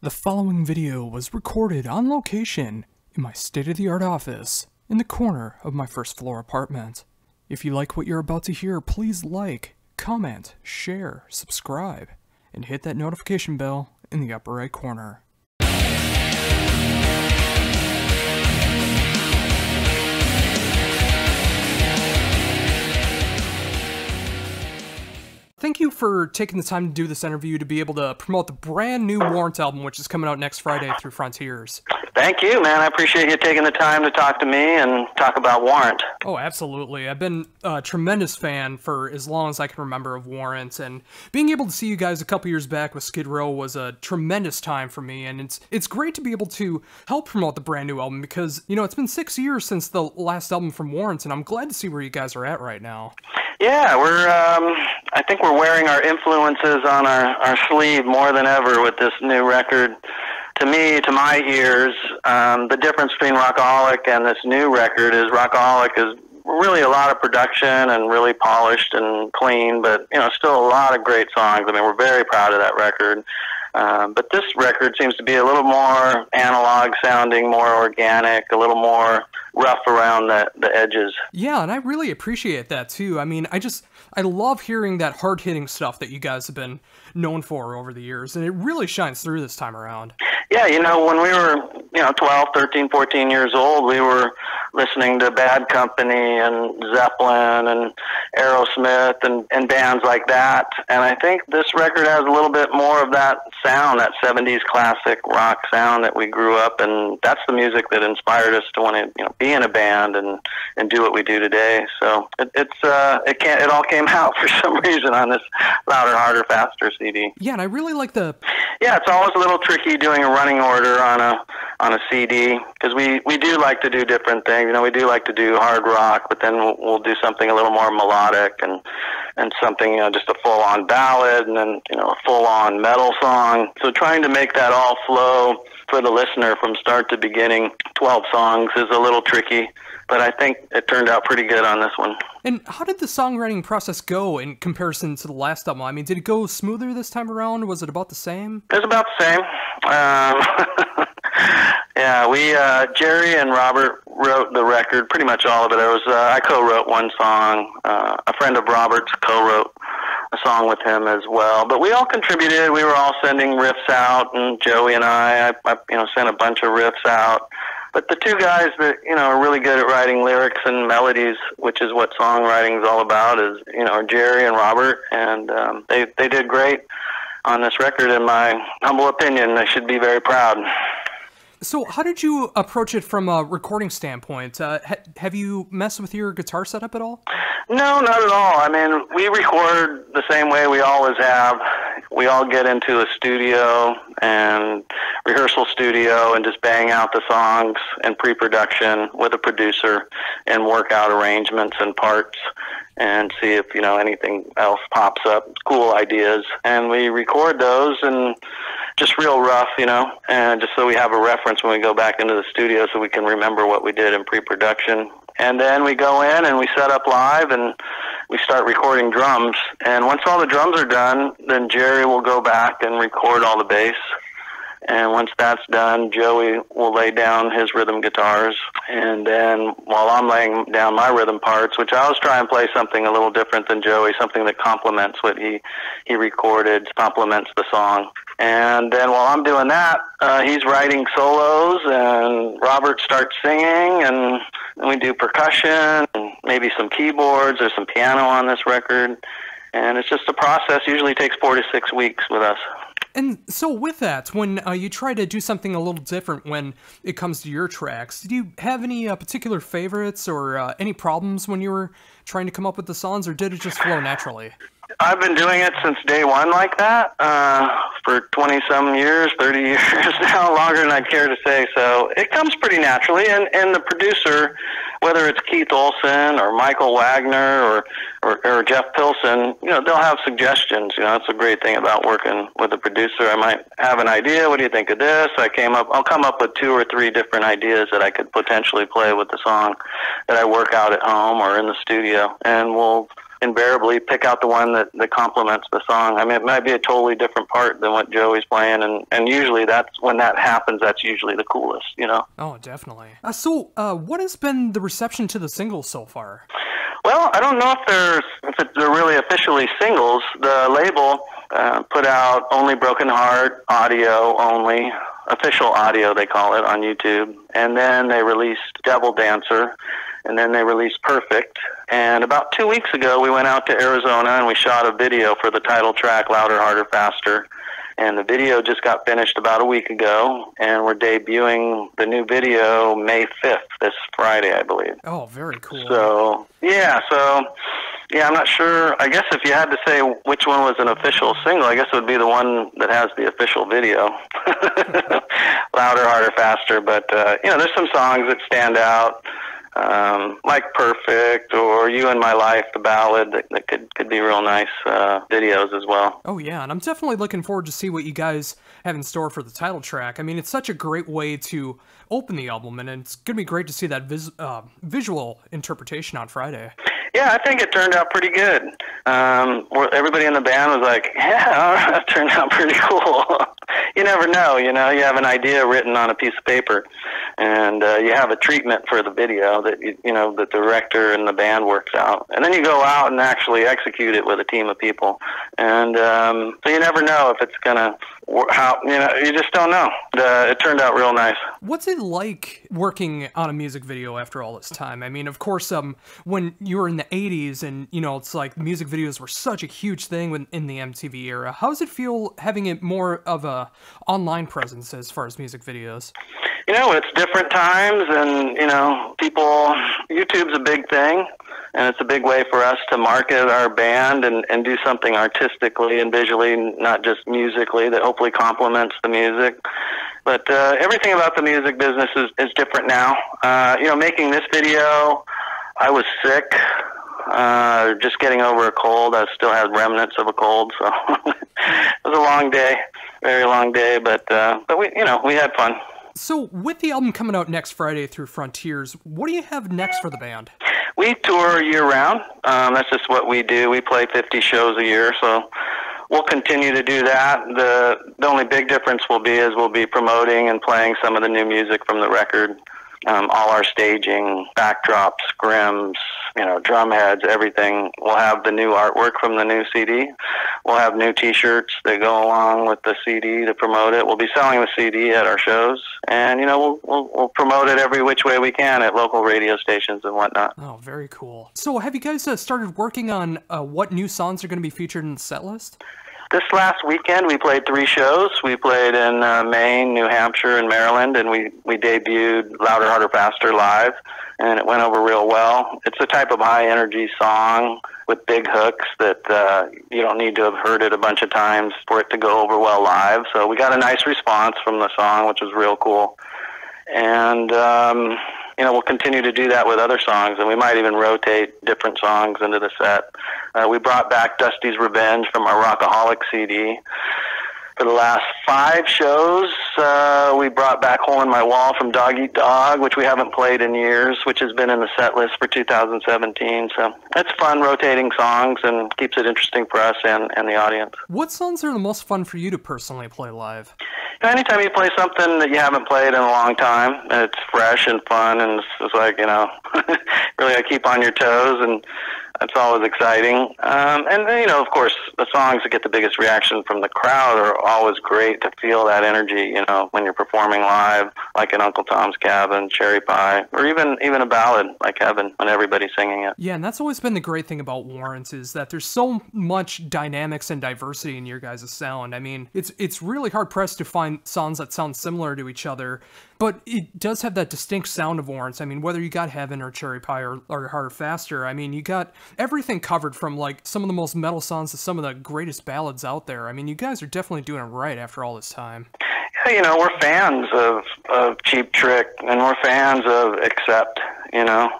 The following video was recorded on location in my state-of-the-art office in the corner of my first floor apartment. If you like what you're about to hear, please like, comment, share, subscribe, and hit that notification bell in the upper right corner. Thank you for taking the time to do this interview to be able to promote the brand new Warrant album, which is coming out next Friday through Frontiers. Thank you, man. I appreciate you taking the time to talk to me and talk about Warrant. Oh, absolutely. I've been a tremendous fan for as long as I can remember of Warrant, and being able to see you guys a couple years back with Skid Row was a tremendous time for me, and it's great to be able to help promote the brand new album because, you know, it's been 6 years since the last album from Warrant, and I'm glad to see where you guys are at right now. Yeah, I think we're wearing our influences on our sleeve more than ever with this new record. To me, to my ears, the difference between Rockaholic and this new record is Rockaholic is really a lot of production and really polished and clean, but, you know, still a lot of great songs. I mean, we're very proud of that record. But this record seems to be a little more analog sounding, more organic, a little more rough around the edges. Yeah, and I really appreciate that too. I mean, I love hearing that hard-hitting stuff that you guys have been known for over the years, and it really shines through this time around. Yeah, you know, when we were, 12, 13, 14 years old, we were listening to Bad Company and Zeppelin and Aerosmith and bands like that. And I think this record has a little bit more of that sound, that 70s classic rock sound that we grew up, and that's the music that inspired us to want to, be in a band and do what we do today. So it all came out for some reason on this Louder, Harder, Faster CD. Yeah, and I really like Yeah, it's always a little tricky doing a running order on a CD because we do like to do different things. We do like to do hard rock, but then we'll do something a little more melodic and something, just a full-on ballad and then, a full-on metal song. So trying to make that all flow for the listener from start to beginning, 12 songs, is a little tricky, but I think it turned out pretty good on this one. And how did the songwriting process go in comparison to the last album? I mean, did it go smoother this time around? Was it about the same? It was about the same. Yeah, Jerry and Robert wrote the record, pretty much all of it. I co-wrote one song. A friend of Robert's co-wrote a song with him as well. But we all contributed. We were all sending riffs out, and Joey and I sent a bunch of riffs out. But the two guys that, are really good at writing lyrics and melodies, which is what songwriting is all about, is, Jerry and Robert, and they did great on this record, in my humble opinion. They should be very proud. So how did you approach it from a recording standpoint? Have you messed with your guitar setup at all? No, not at all. I mean, we record the same way we always have. We all get into a studio and rehearsal studio and just bang out the songs in pre-production with a producer and work out arrangements and parts and see if, anything else pops up, cool ideas. And we record those and just real rough, and just so we have a reference when we go back into the studio so we can remember what we did in pre-production. And then we go in and we set up live and we start recording drums. And once all the drums are done, then Jerry will go back and record all the bass. And once that's done, Joey will lay down his rhythm guitars. And then while I'm laying down my rhythm parts, which I always try and play something a little different than Joey, something that complements what he recorded, complements the song. And then while I'm doing that, he's writing solos, and Robert starts singing, and then we do percussion, and maybe some keyboards or some piano on this record. And it's just a process. Usually takes 4 to 6 weeks with us. And so with that, when you try to do something a little different when it comes to your tracks, do you have any particular favorites or any problems when you were trying to come up with the songs, or did it just flow naturally? I've been doing it since day one like that, for 20-some years, 30 years now, longer than I'd care to say. So it comes pretty naturally, and the producer, whether it's Keith Olsen or Michael Wagner or Jeff Pilson, they'll have suggestions. That's a great thing about working with a producer. I might have an idea. What do you think of this? I'll come up with 2 or 3 different ideas that I could potentially play with the song that I work out at home or in the studio, and we'll invariably pick out the one that complements the song. I mean, it might be a totally different part than what Joey's playing, and usually that's when that happens. That's usually the coolest, you know. Oh, definitely. So, what has been the reception to the singles so far? Well, I don't know if they're really officially singles. The label put out Only Broken Heart, audio only, official audio they call it on YouTube, and then they released Devil Dancer, and then they released Perfect. And about 2 weeks ago, we went out to Arizona and we shot a video for the title track, Louder, Harder, Faster. And the video just got finished about a week ago, and we're debuting the new video May 5th, this Friday, I believe. Oh, very cool. So, yeah, I'm not sure. I guess if you had to say which one was an official single, I guess it would be the one that has the official video. Louder, Harder, Faster. But, there's some songs that stand out. Like Perfect or You in My Life, the ballad, that could be real nice videos as well. Oh yeah, and I'm definitely looking forward to see what you guys have in store for the title track. I mean, it's such a great way to open the album, and it's going to be great to see that visual interpretation on Friday. Yeah, I think it turned out pretty good. Everybody in the band was like, yeah, that turned out pretty cool. You never know, you have an idea written on a piece of paper, and you have a treatment for the video that, the director and the band works out. And then you go out and actually execute it with a team of people. And so you never know if it's going to, you just don't know. It turned out real nice. What's it like working on a music video after all this time? I mean, of course, when you were in the 80s and, it's like music videos were such a huge thing in the MTV era. How does it feel having it more of a online presence as far as music videos? It's different times, and, YouTube's a big thing, and it's a big way for us to market our band and do something artistically and visually, not just musically, that hopefully complements the music. But everything about the music business is different now. Making this video, I was sick, just getting over a cold. I still had remnants of a cold, so it was a long day, very long day, but we had fun. So, with the album coming out next Friday through Frontiers, what do you have next for the band? We tour year-round. That's just what we do. We play 50 shows a year, so we'll continue to do that. The only big difference we'll be promoting and playing some of the new music from the record. All our staging, backdrops, scrims, drum heads, everything. We'll have the new artwork from the new CD. We'll have new T-shirts that go along with the CD to promote it. We'll be selling the CD at our shows, and we'll promote it every which way we can at local radio stations and whatnot. Oh, very cool. So, have you guys started working on what new songs are going to be featured in the set list? This last weekend, we played 3 shows. We played in Maine, New Hampshire, and Maryland, and we debuted Louder, Harder, Faster live, and it went over real well. It's a type of high-energy song with big hooks that you don't need to have heard it a bunch of times for it to go over well live. So we got a nice response from the song, which was real cool. And we'll continue to do that with other songs, and we might even rotate different songs into the set. We brought back Dusty's Revenge from our Rockaholic CD. For the last 5 shows, we brought back Hole in My Wall from Dog Eat Dog, which we haven't played in years, which has been in the set list for 2017. So it's fun rotating songs and keeps it interesting for us and the audience. What songs are the most fun for you to personally play live? Anytime you play something that you haven't played in a long time, and it's fresh and fun, and it's like, really I keep on your toes, and that's always exciting. And of course, the songs that get the biggest reaction from the crowd are always great to feel that energy, when you're performing live, like in Uncle Tom's Cabin, Cherry Pie, or even a ballad like Heaven when everybody's singing it. Yeah, and that's always been the great thing about Warrant is that there's so much dynamics and diversity in your guys' sound. I mean, it's really hard-pressed to find songs that sound similar to each other, but it does have that distinct sound of Warrants. I mean, whether you got Heaven or Cherry Pie or Harder Faster, I mean, you got everything covered from, like, some of the most metal songs to some of the greatest ballads out there. I mean, you guys are definitely doing it right after all this time. Yeah, we're fans of Cheap Trick, and we're fans of Accept.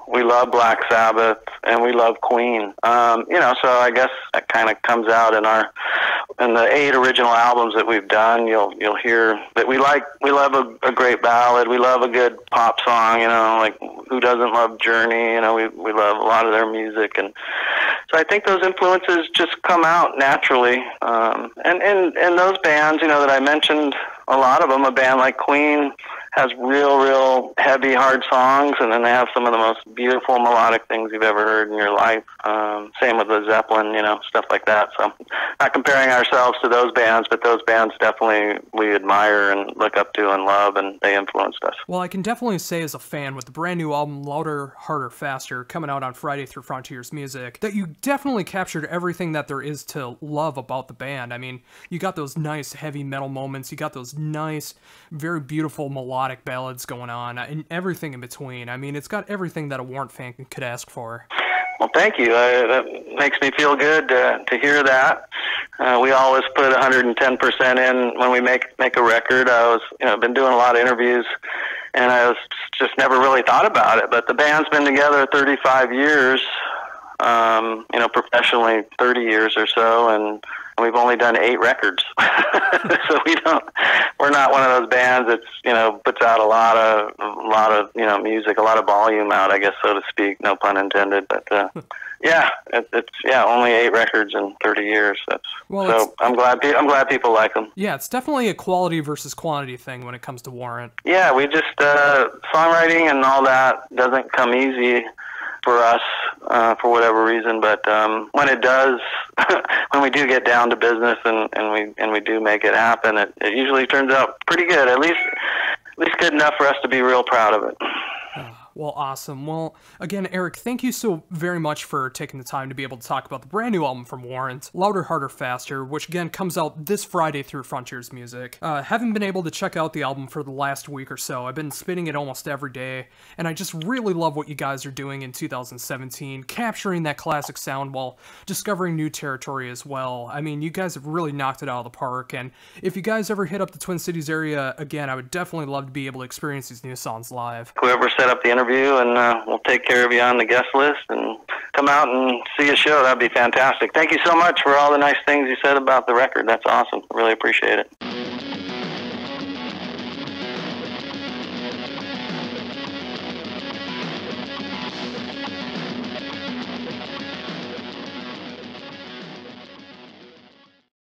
We love Black Sabbath, and we love Queen. So I guess that kind of comes out in the 8 original albums that we've done. You'll hear that we love a great ballad. We love a good pop song. Like who doesn't love Journey? We love a lot of their music, and So I think those influences just come out naturally. And those bands, you know, that I mentioned, a lot of them, a band like Queen has real heavy, hard songs, and then they have some of the most beautiful melodic things you've ever heard in your life. Same with the Zeppelin, you know, stuff like that. So not comparing ourselves to those bands, but those bands definitely we admire and look up to and love, and they influenced us. Well, I can definitely say as a fan, with the brand new album Louder, Harder, Faster coming out on Friday through Frontiers Music, that you definitely captured everything that there is to love about the band. I mean, you got those nice heavy metal moments, you got those nice, very beautiful melodic ballads going on, and everything in between. I mean, it's got everything that a Warrant fan could ask for. Well, thank you. That makes me feel good to hear that. We always put 110% in when we make a record. I've been doing a lot of interviews, and I was just never really thought about it. But the band's been together 35 years, professionally 30 years or so, and we've only done 8 records. So we're not one of those bands that's, puts out a lot of music, a lot of volume out, I guess, so to speak, no pun intended. But only 8 records in 30 years. I'm glad people like them. Yeah, it's definitely a quality versus quantity thing when it comes to Warrant. Yeah, we just songwriting and all that doesn't come easy for us for whatever reason, but when it does, when we do get down to business and we do make it happen, it usually turns out pretty good. At least good enough for us to be real proud of it. Well, awesome. Well, again, Erik, thank you so very much for taking the time to be able to talk about the brand new album from Warrant, Louder, Harder, Faster, which again comes out this Friday through Frontiers Music. Having been able to check out the album for the last week or so, I've been spinning it almost every day, and I just really love what you guys are doing in 2017, capturing that classic sound while discovering new territory as well. I mean, you guys have really knocked it out of the park, and if you guys ever hit up the Twin Cities area again, I would definitely love to be able to experience these new songs live. Whoever set up the interview, and we'll take care of you on the guest list and come out and see a show. That'd be fantastic. Thank you so much for all the nice things you said about the record. That's awesome. I really appreciate it.